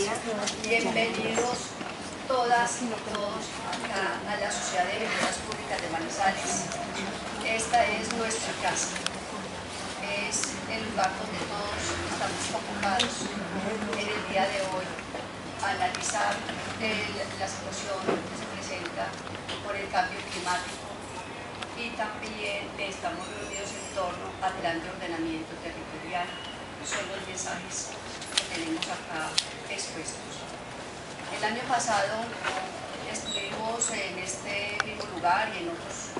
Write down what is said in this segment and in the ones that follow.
Bienvenidos todas y todos acá a la Sociedad de Bibliotecas Públicas de Manizales. Esta es nuestra casa, es el lugar donde todos estamos convocados en el día de hoy a analizar la situación que se presenta por el cambio climático, y también estamos reunidos en torno al plan de ordenamiento territorial. Son los mensajes que tenemos acá expuestos. El año pasado estuvimos en este mismo lugar y en otras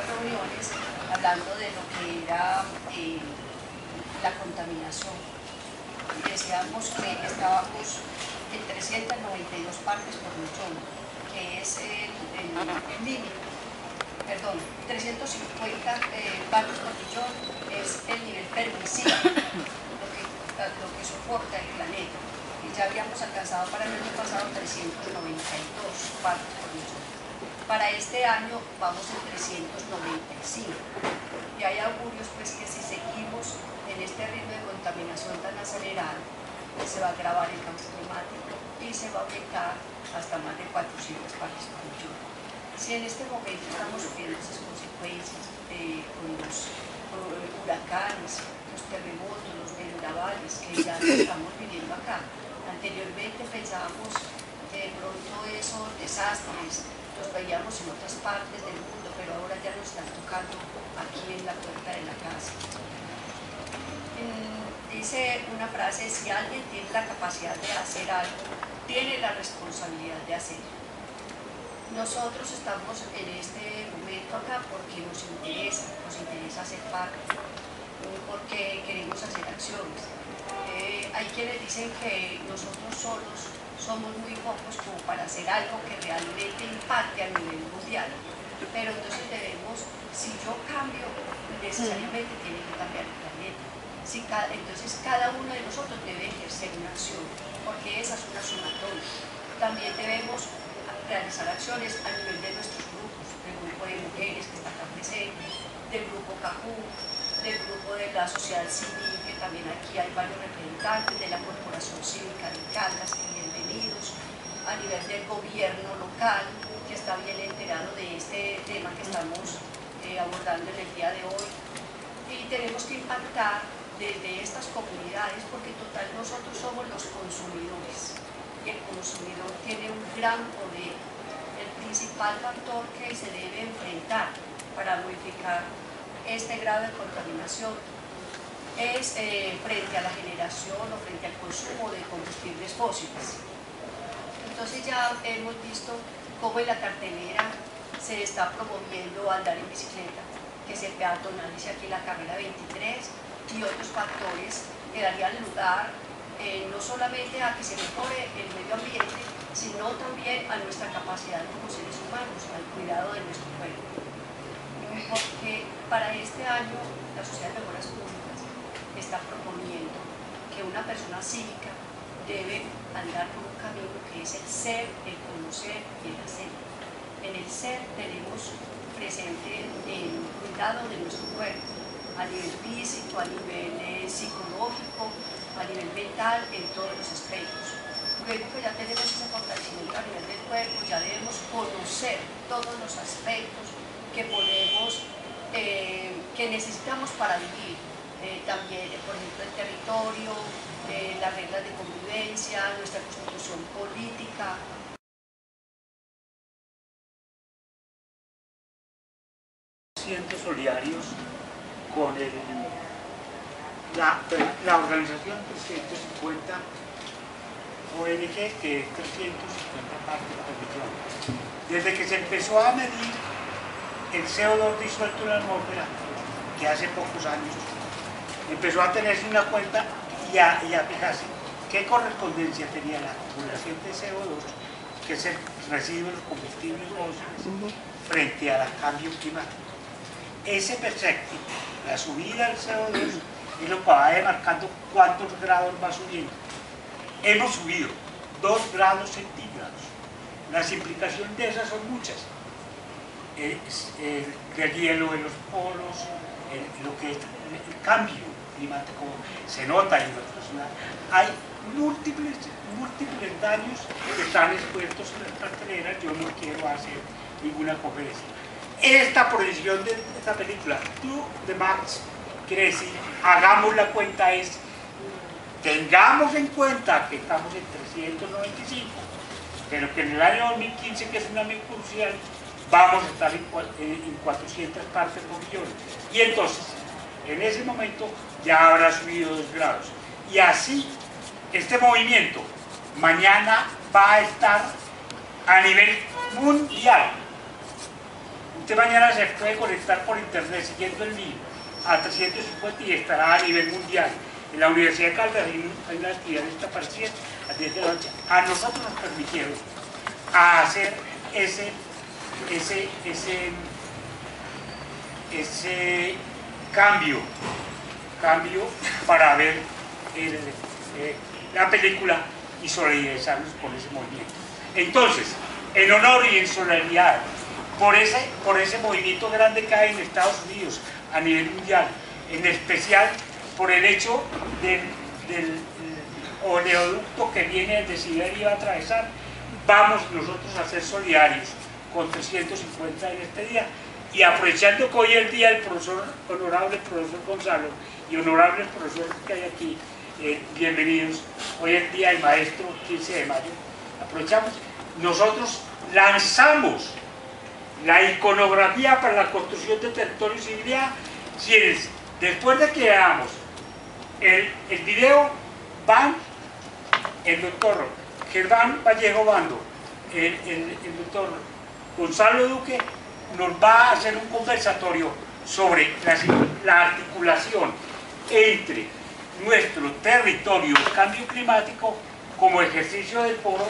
reuniones hablando de lo que era la contaminación. Decíamos que estábamos en 392 partes por millón, que es el límite. Perdón, 350 partes por millón es el nivel permisible, lo que soporta el planeta. Y ya habíamos alcanzado para el año pasado 392 partes por millón. Para este año vamos en 395. Y hay augurios pues que si seguimos en este ritmo de contaminación tan acelerado, se va a agravar el cambio climático y se va a aumentar hasta más de 400 partes por millón. Si en este momento estamos sufriendo esas consecuencias con los huracanes, los terremotos, los vendavales que ya estamos viviendo acá, anteriormente pensábamos que de pronto esos desastres los veíamos en otras partes del mundo, pero ahora ya nos están tocando aquí en la puerta de la casa. Dice una frase: si alguien tiene la capacidad de hacer algo, tiene la responsabilidad de hacerlo. Nosotros estamos en este momento acá porque nos interesa hacer parte, porque queremos hacer acciones. Hay quienes dicen que nosotros solos somos muy pocos como para hacer algo que realmente impacte a nivel mundial, pero entonces debemos, si yo cambio, necesariamente tiene que cambiar el planeta. Entonces cada uno de nosotros debe ejercer una acción, porque esa es una sumatoria. También debemos realizar acciones a nivel de nuestros grupos, del grupo de mujeres que está acá presente, del grupo CAJU, del grupo de la sociedad civil, que también aquí hay varios representantes, de la Corporación Cívica de Caldas, que bienvenidos, a nivel del gobierno local, que está bien enterado de este tema que estamos abordando en el día de hoy. Y tenemos que impactar desde estas comunidades, porque total nosotros somos los consumidores. Y el consumidor tiene un gran poder. El principal factor que se debe enfrentar para modificar este grado de contaminación es frente a la generación o frente al consumo de combustibles fósiles. Entonces ya hemos visto cómo en la cartelera se está promoviendo andar en bicicleta, que se peatonalice aquí la carrera 23 y otros factores que darían lugar no solamente a que se mejore el medio ambiente, sino también a nuestra capacidad como seres humanos, al cuidado de nuestro cuerpo. Porque para este año la Sociedad de Mejoras Públicas está proponiendo que una persona cívica debe andar por un camino que es el ser, el conocer y el hacer. En el ser tenemos presente el cuidado de nuestro cuerpo, a nivel físico, a nivel psicológico, a nivel mental, en todos los aspectos. Luego que ya tenemos ese fortalecimiento a nivel del cuerpo, ya debemos conocer todos los aspectos que podemos, que necesitamos para vivir. También, por ejemplo, el territorio, las reglas de convivencia, nuestra constitución política. Solidarios con la organización 350 ONG, que es 350 partes por millón. Desde que se empezó a medir el CO2 disuelto en la atmósfera, que hace pocos años, empezó a tenerse una cuenta y a fijarse qué correspondencia tenía la acumulación de CO2, que es el residuo de los combustibles fósiles, frente al cambio climático. Ese percepto, la subida del CO2, es lo que va demarcando cuántos grados va subiendo. Hemos subido 2 grados centígrados. Las implicaciones de esas son muchas. El hielo de los polos, lo que es el cambio climático se nota en nuestra ciudad. Hay múltiples daños que están expuestos en las carteleras. Yo no quiero hacer ninguna conferencia. Esta proyección de esta película, To the Max, quiere decir, hagamos la cuenta, es tengamos en cuenta que estamos en 395, pero que en el año 2015, que es un año crucial, vamos a estar en 400 partes por millón. Y entonces, en ese momento, ya habrá subido 2 grados. Y así, este movimiento mañana va a estar a nivel mundial. Usted mañana se puede conectar por internet siguiendo el mío a 350 y estará a nivel mundial. En la Universidad de Caldas hay una actividad de esta parecida a 10 de la noche. A nosotros nos permitieron hacer ese cambio para ver la película y solidarizarnos con ese movimiento. Entonces, en honor y en solidaridad por ese movimiento grande que hay en Estados Unidos a nivel mundial, en especial por el hecho del oleoducto que viene desde Siberia y va a atravesar, vamos nosotros a ser solidarios con 350 en este día. Y aprovechando que hoy es el día del honorable profesor Gonzalo y honorables profesores que hay aquí, bienvenidos. Hoy es el día del maestro, 15 de mayo. Aprovechamos, nosotros lanzamos la iconografía para la construcción de territorio y civilidad. Quienes, después de que veamos el video, van el doctor Germán Vallejo Bando, el doctor Gonzalo Duque, nos va a hacer un conversatorio sobre la articulación entre nuestro territorio y el cambio climático como ejercicio del foro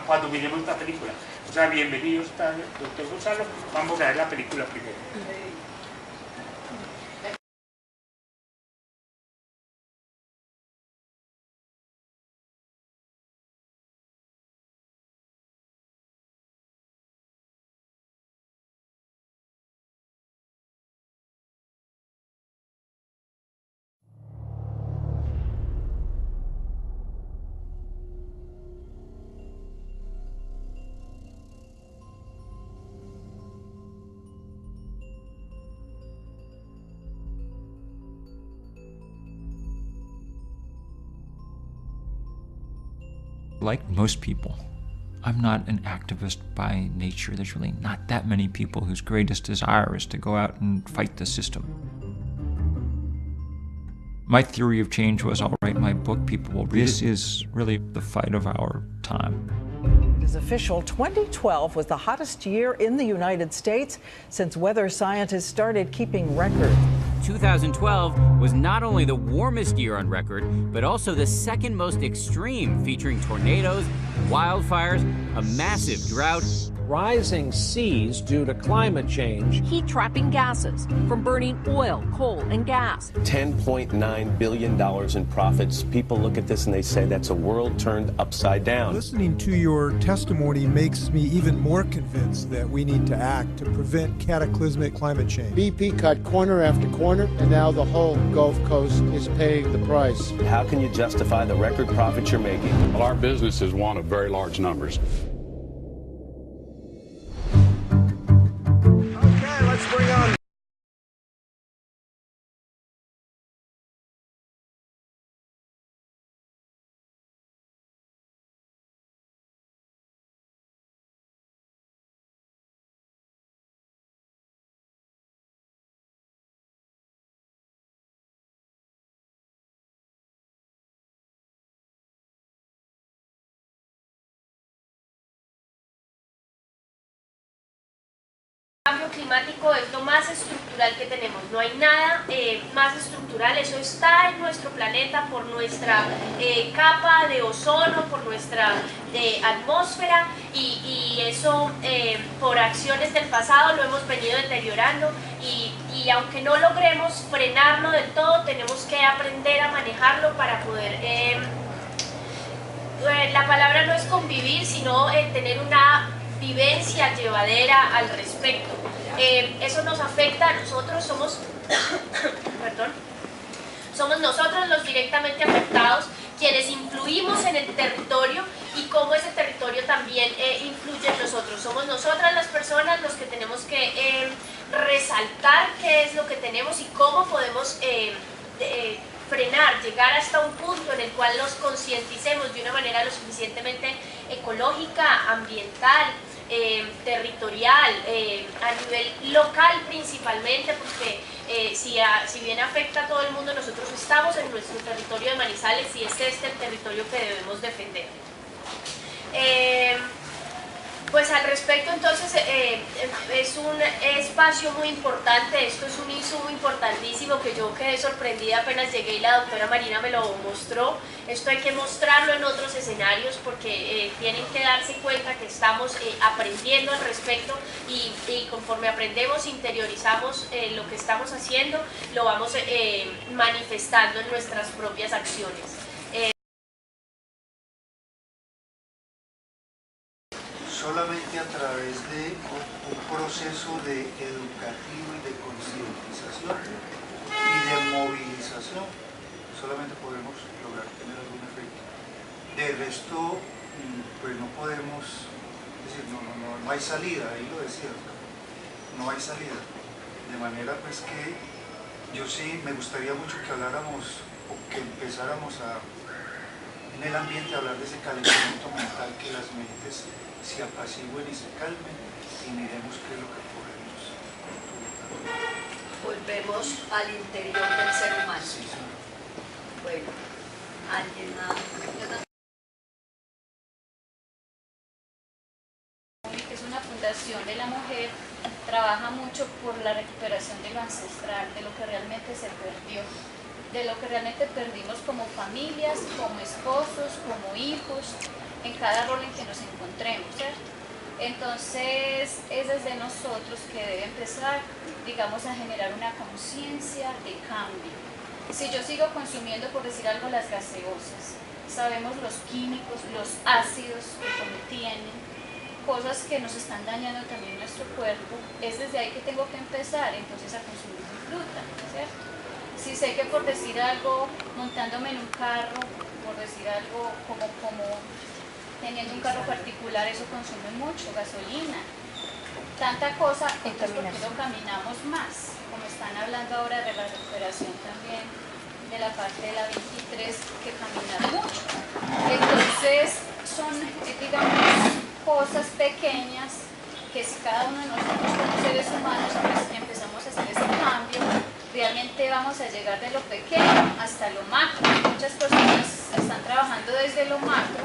cuando miremos esta película. O sea, bienvenido está el doctor Gonzalo. Vamos a ver la película primero. Like most people, I'm not an activist by nature. There's really not that many people whose greatest desire is to go out and fight the system. My theory of change was, I'll write my book, people will read it. This is really the fight of our time. It is official, 2012 was the hottest year in the United States since weather scientists started keeping records. 2012 was not only the warmest year on record, but also the second most extreme, featuring tornadoes, wildfires, a massive drought, rising seas due to climate change, heat-trapping gases from burning oil, coal, and gas. $10.9 billion in profits. People look at this and they say that's a world turned upside down. Listening to your testimony makes me even more convinced that we need to act to prevent cataclysmic climate change. BP cut corner after corner, and now the whole Gulf Coast is paying the price. How can you justify the record profits you're making? Well, our business is one of very large numbers. Okay, let's bring on. El cambio climático es lo más estructural que tenemos, no hay nada más estructural, eso está en nuestro planeta por nuestra capa de ozono, por nuestra atmósfera y eso por acciones del pasado lo hemos venido deteriorando y aunque no logremos frenarlo del todo, tenemos que aprender a manejarlo para poder, la palabra no es convivir, sino tener una vivencia llevadera al respecto. Eso nos afecta a nosotros, somos, perdón, Somos nosotros los directamente afectados, quienes influimos en el territorio y cómo ese territorio también influye en nosotros. Somos nosotras las personas los que tenemos que resaltar qué es lo que tenemos y cómo podemos frenar, llegar hasta un punto en el cual nos concienticemos de una manera lo suficientemente ecológica, ambiental, territorial, a nivel local principalmente, porque si bien afecta a todo el mundo, nosotros estamos en nuestro territorio de Manizales y es este el territorio que debemos defender. Pues al respecto, entonces, es un espacio muy importante, esto es un insumo importantísimo que yo quedé sorprendida apenas llegué y la doctora Marina me lo mostró. Esto hay que mostrarlo en otros escenarios porque tienen que darse cuenta que estamos aprendiendo al respecto y conforme aprendemos, interiorizamos lo que estamos haciendo, lo vamos manifestando en nuestras propias acciones. Solamente a través de un proceso educativo y de concientización y de movilización, solamente podemos lograr tener algún efecto. De resto, pues no podemos, es decir, no hay salida, ahí lo decía, no hay salida. De manera pues que yo sí me gustaría mucho que habláramos, o que empezáramos en el ambiente a hablar de ese calentamiento mental, que las mentes se apacigüen y se calmen y miremos qué es lo que podemos. Volvemos al interior del ser humano. Sí, sí. Bueno, ¿alguien más? Que es una fundación de la mujer, trabaja mucho por la recuperación de lo ancestral, de lo que realmente se perdió, de lo que realmente perdimos como familias, como esposos, como hijos, en cada rol en que nos encontremos, ¿cierto? Entonces es desde nosotros que debe empezar, digamos, a generar una conciencia de cambio. Si yo sigo consumiendo, por decir algo, las gaseosas, sabemos los químicos, los ácidos que contienen, cosas que nos están dañando también nuestro cuerpo, es desde ahí que tengo que empezar entonces a consumir fruta, ¿cierto? Si sé que, por decir algo, montándome en un carro, por decir algo como teniendo un carro particular, eso consume mucho, gasolina, tanta cosa, entonces ¿por qué no caminamos más? Como están hablando ahora de la recuperación también, de la parte de la 23, que caminar mucho. Entonces son, digamos, cosas pequeñas que si cada uno de nosotros como seres humanos pues, empezamos a hacer este cambio, realmente vamos a llegar de lo pequeño hasta lo macro. Muchas personas están trabajando desde lo macro,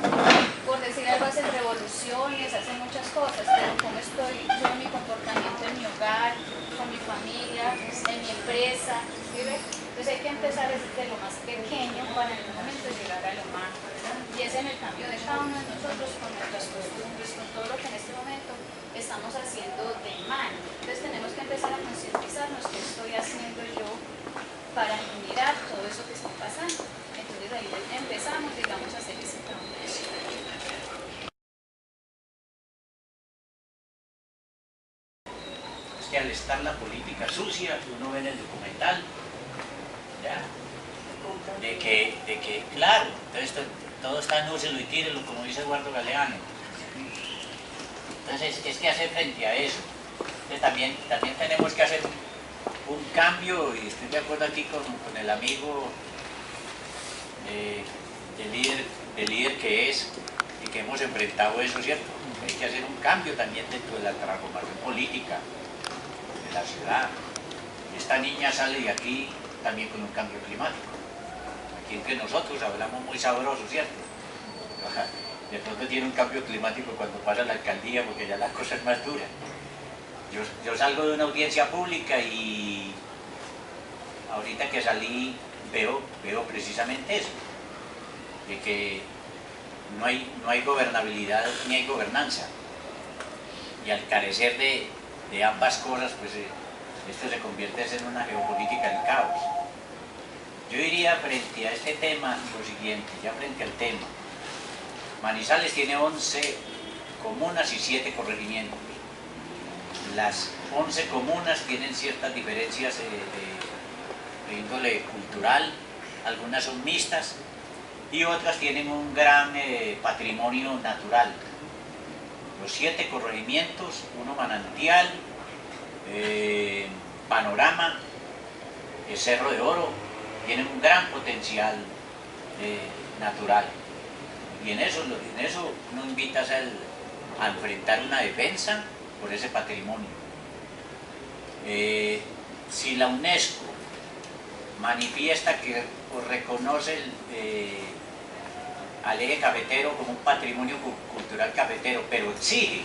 por decir algo, hacen revoluciones, hacen muchas cosas, pero cómo estoy yo en mi comportamiento en mi hogar, con mi familia, en mi empresa, ¿sí ve? Entonces hay que empezar desde lo más pequeño para en un momento llegar a lo macro, ¿verdad? Y es en el cambio de cada uno de nosotros, con nuestras costumbres, con todo lo que en este momento estamos haciendo de mal. Entonces tenemos que empezar a concientizarnos qué estoy haciendo yo para mirar todo eso que está pasando. Entonces ahí empezamos, digamos, a hacer ese cambio. Es que al estar la política sucia, uno ve en el documental, ¿ya? De que claro, entonces todo está núcelo y tírelo, como dice Eduardo Galeano. Entonces es que hacer frente a eso. Entonces también tenemos que hacer un cambio, y estoy de acuerdo aquí con el amigo el líder que es, y que hemos enfrentado eso, ¿cierto? Hay que hacer un cambio también dentro de la transformación política de la ciudad. Esta niña sale de aquí también con un cambio climático. Aquí entre nosotros hablamos muy sabroso, ¿cierto? De pronto tiene un cambio climático cuando pasa la alcaldía, porque ya la cosa es más dura. Yo salgo de una audiencia pública y ahorita que salí veo precisamente eso, de que no hay gobernabilidad ni hay gobernanza, y al carecer de ambas cosas, pues esto se convierte en una geopolítica del caos. Yo diría frente a este tema lo siguiente, ya frente al tema: Manizales tiene 11 comunas y 7 corregimientos. Las 11 comunas tienen ciertas diferencias de índole cultural, algunas son mixtas y otras tienen un gran patrimonio natural. Los 7 corregimientos, uno manantial, Panorama, el Cerro de Oro, tienen un gran potencial natural. Y en eso uno invita a enfrentar una defensa por ese patrimonio. Si la UNESCO manifiesta que reconoce al eje cafetero como un patrimonio cultural cafetero, pero exige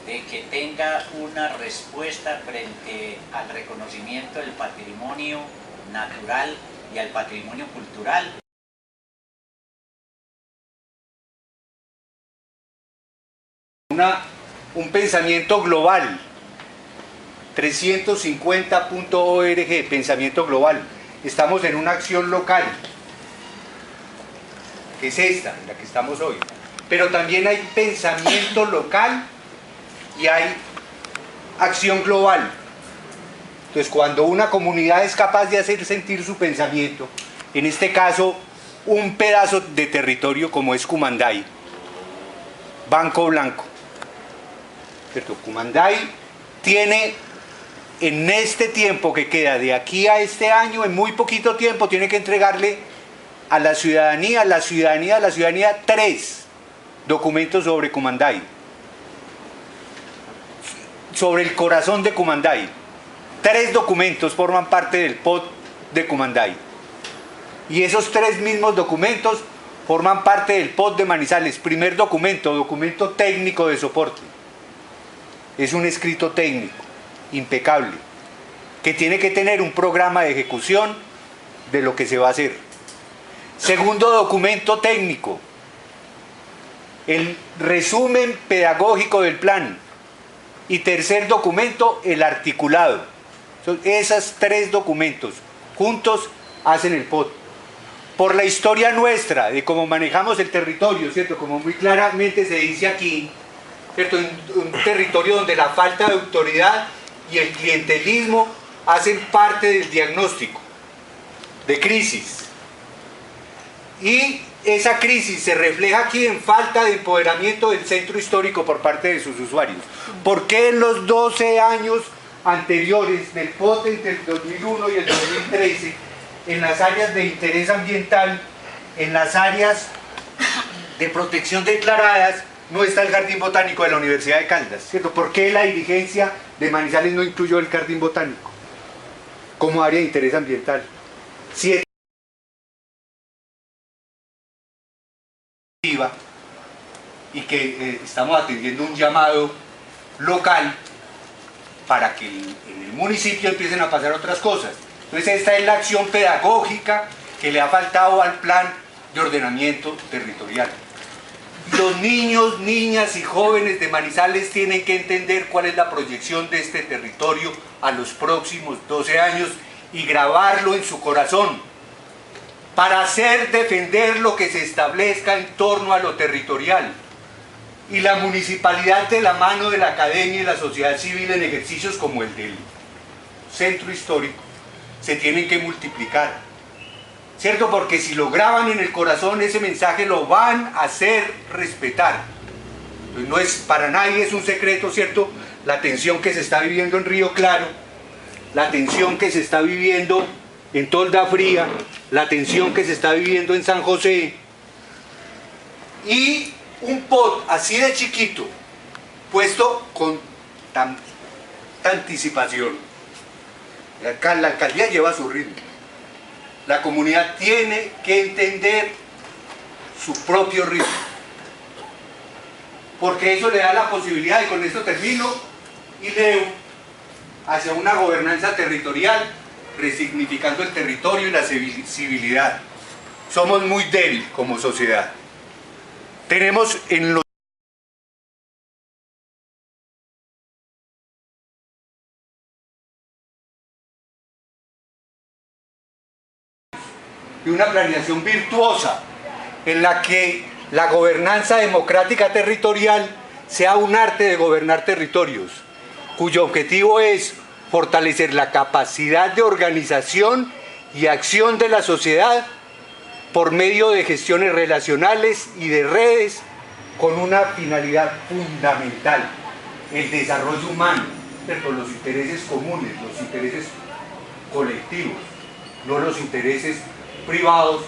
de que tenga una respuesta frente al reconocimiento del patrimonio natural y al patrimonio cultural. Un pensamiento global, 350.org, pensamiento global. Estamos en una acción local, que es esta, en la que estamos hoy. Pero también hay pensamiento local y hay acción global. Entonces, cuando una comunidad es capaz de hacer sentir su pensamiento, en este caso, un pedazo de territorio como es Cumanday, Banco Blanco, ¿cierto? Cumanday tiene, en este tiempo que queda de aquí a este año, en muy poquito tiempo, tiene que entregarle a la ciudadanía 3 documentos sobre Cumanday, sobre el corazón de Cumanday. 3 documentos forman parte del POT de Cumanday. Y esos 3 mismos documentos forman parte del POT de Manizales. Primer documento técnico de soporte. Es un escrito técnico, impecable, que tiene que tener un programa de ejecución de lo que se va a hacer. Segundo documento técnico, el resumen pedagógico del plan. Y tercer documento, el articulado. Esos 3 documentos juntos hacen el POT. Por la historia nuestra, de cómo manejamos el territorio, ¿cierto? Como muy claramente se dice aquí, ¿cierto? Un territorio donde la falta de autoridad y el clientelismo hacen parte del diagnóstico de crisis. Y esa crisis se refleja aquí en falta de empoderamiento del centro histórico por parte de sus usuarios. ¿Por qué en los 12 años anteriores del POT entre el 2001 y el 2013, en las áreas de interés ambiental, en las áreas de protección declaradas, no está el Jardín Botánico de la Universidad de Caldas, ¿cierto? ¿Por qué la dirigencia de Manizales no incluyó el Jardín Botánico como área de interés ambiental? 7 y que estamos atendiendo un llamado local para que en el municipio empiecen a pasar otras cosas. Entonces esta es la acción pedagógica que le ha faltado al plan de ordenamiento territorial. Los niños, niñas y jóvenes de Manizales tienen que entender cuál es la proyección de este territorio a los próximos 12 años y grabarlo en su corazón para hacer defender lo que se establezca en torno a lo territorial. Y la municipalidad, de la mano de la academia y la sociedad civil, en ejercicios como el del centro histórico, se tienen que multiplicar, ¿cierto? Porque si lo graban en el corazón, ese mensaje lo van a hacer respetar. Entonces, no es para nadie, es un secreto, ¿cierto? La tensión que se está viviendo en Río Claro, la tensión que se está viviendo en Tolda Fría, la tensión que se está viviendo en San José, y un POT así de chiquito, puesto con tanta anticipación. La alcaldía lleva su ritmo. La comunidad tiene que entender su propio ritmo, porque eso le da la posibilidad, y con esto termino y leo, hacia una gobernanza territorial, resignificando el territorio y la civilidad. Somos muy débiles como sociedad. Tenemos en los y una planeación virtuosa en la que la gobernanza democrática territorial sea un arte de gobernar territorios, cuyo objetivo es fortalecer la capacidad de organización y acción de la sociedad por medio de gestiones relacionales y de redes con una finalidad fundamental, el desarrollo humano, con los intereses comunes, los intereses colectivos, no los intereses privados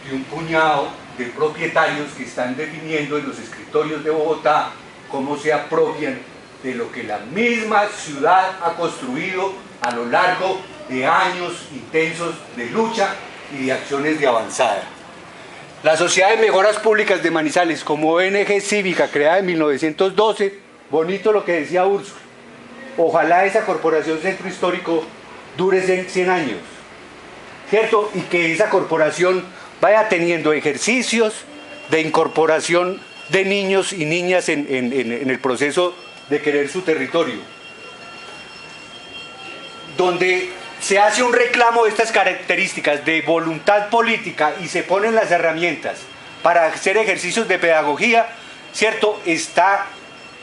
de un puñado de propietarios que están definiendo en los escritorios de Bogotá cómo se apropian de lo que la misma ciudad ha construido a lo largo de años intensos de lucha y de acciones de avanzada. La Sociedad de Mejoras Públicas de Manizales, como ONG cívica creada en 1912, bonito lo que decía Úrsula, ojalá esa corporación Centro Histórico dure 100 años, ¿cierto? Y que esa corporación vaya teniendo ejercicios de incorporación de niños y niñas en el proceso de querer su territorio, donde se hace un reclamo de estas características de voluntad política y se ponen las herramientas para hacer ejercicios de pedagogía, ¿cierto? Está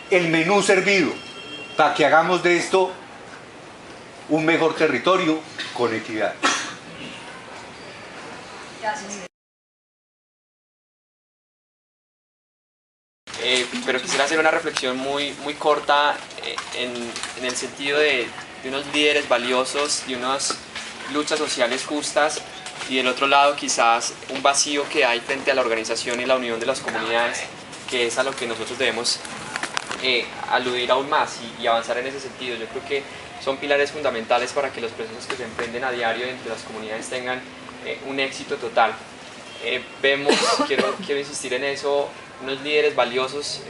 el menú servido para que hagamos de esto un mejor territorio con equidad. Gracias. Pero quisiera hacer una reflexión muy corta en el sentido de unos líderes valiosos, de unas luchas sociales justas, y del otro lado quizás un vacío que hay frente a la organización y la unión de las comunidades, que es a lo que nosotros debemos aludir aún más y avanzar en ese sentido. Yo creo que son pilares fundamentales para que los procesos que se emprenden a diario entre las comunidades tengan un éxito total. Quiero insistir en eso, unos líderes valiosos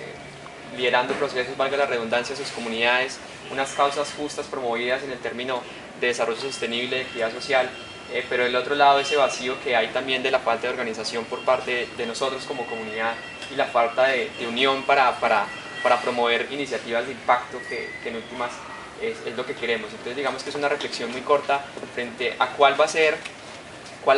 liderando procesos, valga la redundancia, sus comunidades, unas causas justas promovidas en el término de desarrollo sostenible, de equidad social, pero del otro lado ese vacío que hay también de la falta de organización por parte de nosotros como comunidad y la falta de unión para promover iniciativas de impacto que en últimas es lo que queremos. Entonces digamos que es una reflexión muy corta frente a cuál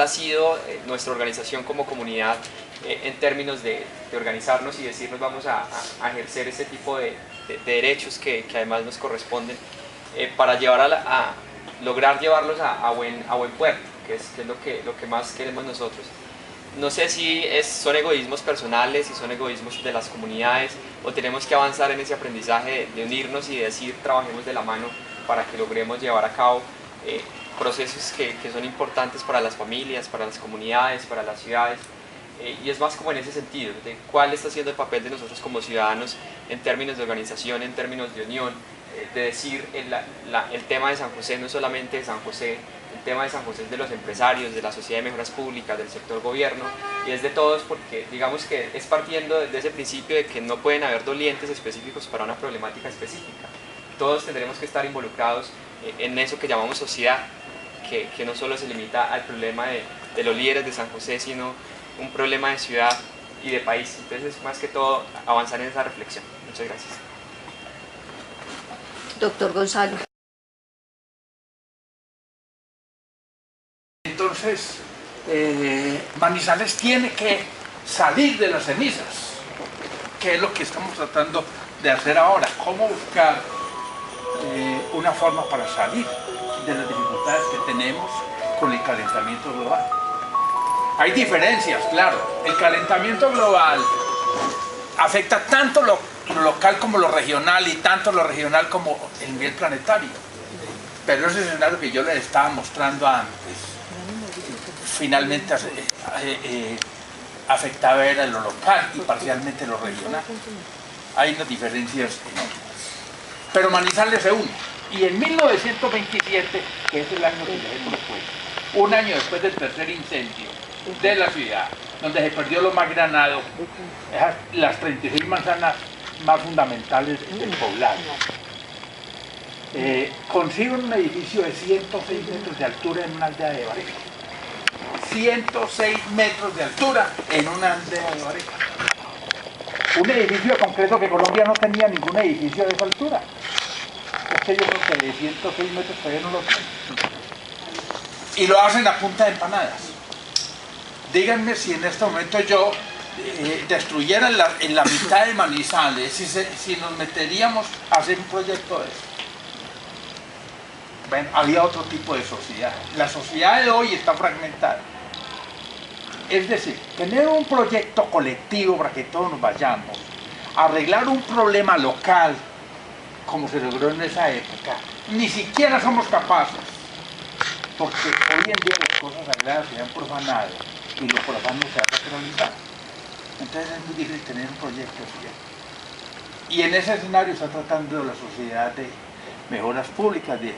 ha sido nuestra organización como comunidad en términos de organizarnos y decirnos vamos a ejercer ese tipo de derechos que además nos corresponden para lograr llevarlos a buen puerto, que es lo que más queremos nosotros. No sé si son egoísmos personales, si son egoísmos de las comunidades, o tenemos que avanzar en ese aprendizaje de unirnos y de decir trabajemos de la mano para que logremos llevar a cabo procesos que son importantes para las familias, para las comunidades, para las ciudades. Y es más como en ese sentido, de cuál está siendo el papel de nosotros como ciudadanos en términos de organización, en términos de unión, de decir el tema de San José no es solamente de San José, el tema de San José es de los empresarios, de la Sociedad de Mejoras Públicas, del sector gobierno, y es de todos porque digamos que es partiendo de ese principio de que no pueden haber dolientes específicos para una problemática específica. Todos tendremos que estar involucrados en eso que llamamos sociedad, que no solo se limita al problema de los líderes de San José, sino un problema de ciudad y de país. Entonces es más que todo avanzar en esa reflexión. Muchas gracias. Doctor Gonzalo. Entonces, Manizales tiene que salir de las cenizas, que es lo que estamos tratando de hacer ahora. ¿Cómo buscar una forma para salir de las dificultades que tenemos con el calentamiento global? Hay diferencias, claro. El calentamiento global afecta tanto lo local como lo regional, y tanto lo regional como el nivel planetario. Pero ese escenario que yo les estaba mostrando antes, finalmente afectaba era lo local y parcialmente lo regional. Hay unas diferencias enormes. Pero Manizales se une. Y en 1927, que es el año que les he propuesto, un año después del tercer incendio de la ciudad, donde se perdió lo más granado, las 36 manzanas más fundamentales del poblado, consigo un edificio de 106 metros de altura en una aldea de Bareca. 106 metros de altura en una aldea de Bareca. Un edificio de concreto que Colombia no tenía ningún edificio de esa altura. Es que yo creo que de 106 metros todavía no lo tienen. Y lo hacen a punta de empanadas. Díganme si en este momento yo destruyera en la mitad de Manizales, si nos meteríamos a hacer un proyecto de eso. Bueno, había otro tipo de sociedad. La sociedad de hoy está fragmentada. Es decir, tener un proyecto colectivo para que todos nos vayamos, arreglar un problema local, como se logró en esa época, ni siquiera somos capaces. Porque hoy en día las cosas sagradas se han profanado y lo profano se ha sacralizado. Entonces es muy difícil tener un proyecto social. Y en ese escenario está tratando la sociedad de mejoras públicas, de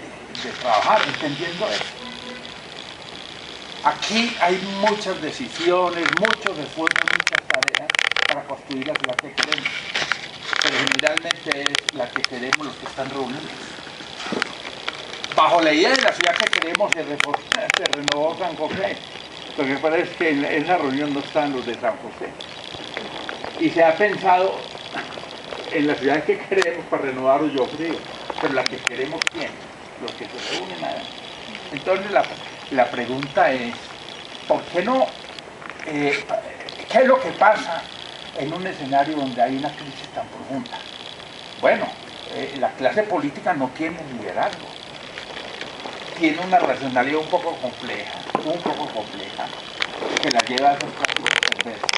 trabajar, entendiendo eso. Aquí hay muchas decisiones, muchos esfuerzos, muchas tareas para construir la ciudad que queremos. Pero generalmente es la que queremos los que están reunidos. Bajo la idea de la ciudad que queremos se renovó San José. Lo que pasa es que en esa reunión no están los de San José. Y se ha pensado en la ciudad que queremos para renovar Ullofrío, pero la que queremos ¿quién? Los que se reúnen ahí. Entonces la pregunta es, ¿por qué no? ¿Qué es lo que pasa en un escenario donde hay una crisis tan profunda? Bueno, la clase política no tiene liderazgo. Tiene una racionalidad un poco compleja, que la lleva a esos prácticos perversos.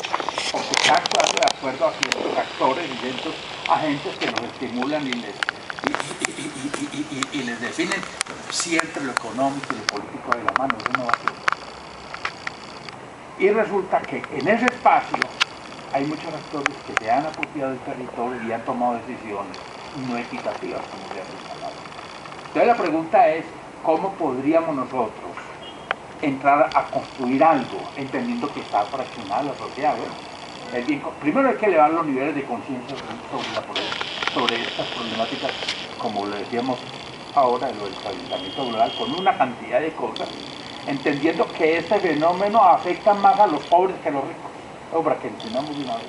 Porque está actuando de acuerdo a ciertos actores y ciertos agentes que los estimulan y les definen siempre lo económico y lo político de la mano. Eso no va a ser. Y resulta que en ese espacio hay muchos actores que se han apropiado del territorio y han tomado decisiones no equitativas, como se ha señalado. Entonces la pregunta es, ¿cómo podríamos nosotros entrar a construir algo, entendiendo que está fraccionada la sociedad? Bueno, es bien, primero hay que elevar los niveles de conciencia sobre estas problemáticas, como lo decíamos ahora, lo del calentamiento global, con una cantidad de cosas, entendiendo que este fenómeno afecta más a los pobres que a los ricos. Para que entendamos de una vez.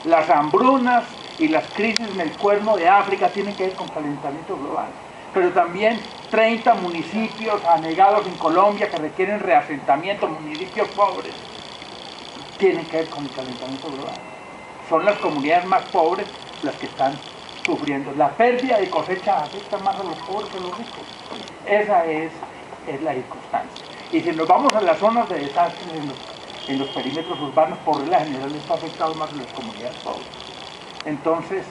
Las hambrunas y las crisis en el cuerno de África tienen que ver con calentamiento global. Pero también 30 municipios anegados en Colombia que requieren reasentamiento, municipios pobres, tienen que ver con el calentamiento global. Son las comunidades más pobres las que están sufriendo. La pérdida de cosecha afecta más a los pobres que a los ricos. Esa es la circunstancia. Y si nos vamos a las zonas de desastres en los perímetros urbanos, por regla general está afectado más a las comunidades pobres. Entonces,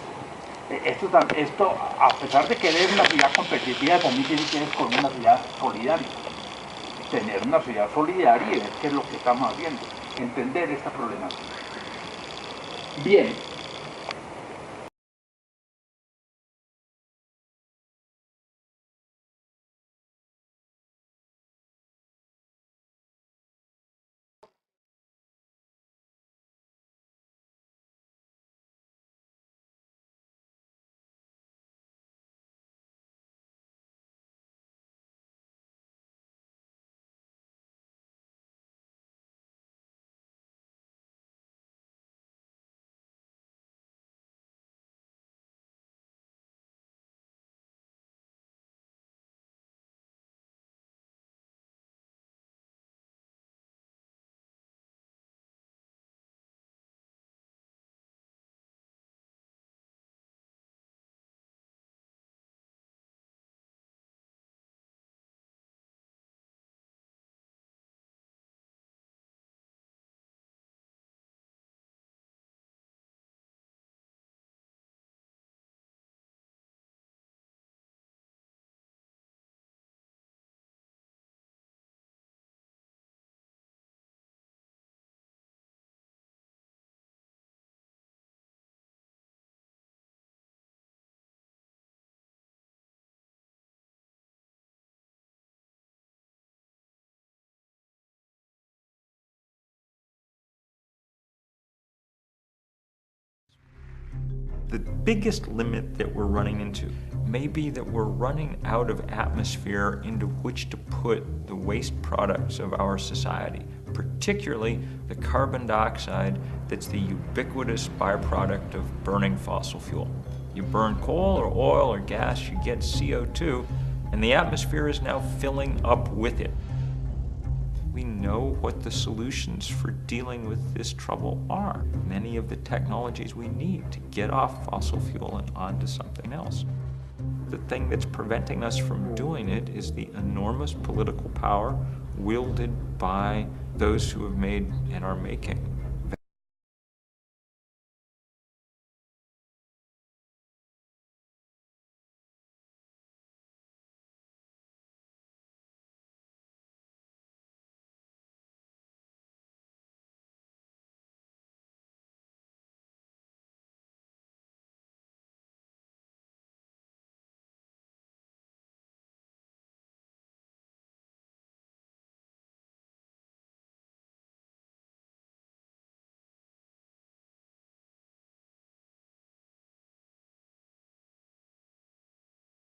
esto, a pesar de querer una ciudad competitiva, también tiene que ver con una ciudad solidaria. Tener una ciudad solidaria y ver qué es lo que estamos haciendo. Entender esta problemática. Bien. The biggest limit that we're running into may be that we're running out of atmosphere into which to put the waste products of our society, particularly the carbon dioxide that's the ubiquitous byproduct of burning fossil fuel. You burn coal or oil or gas, you get CO2, and the atmosphere is now filling up with it. We know what the solutions for dealing with this trouble are. Many of the technologies we need to get off fossil fuel and onto something else. the thing that's preventing us from doing it is the enormous political power wielded by those who have made and are making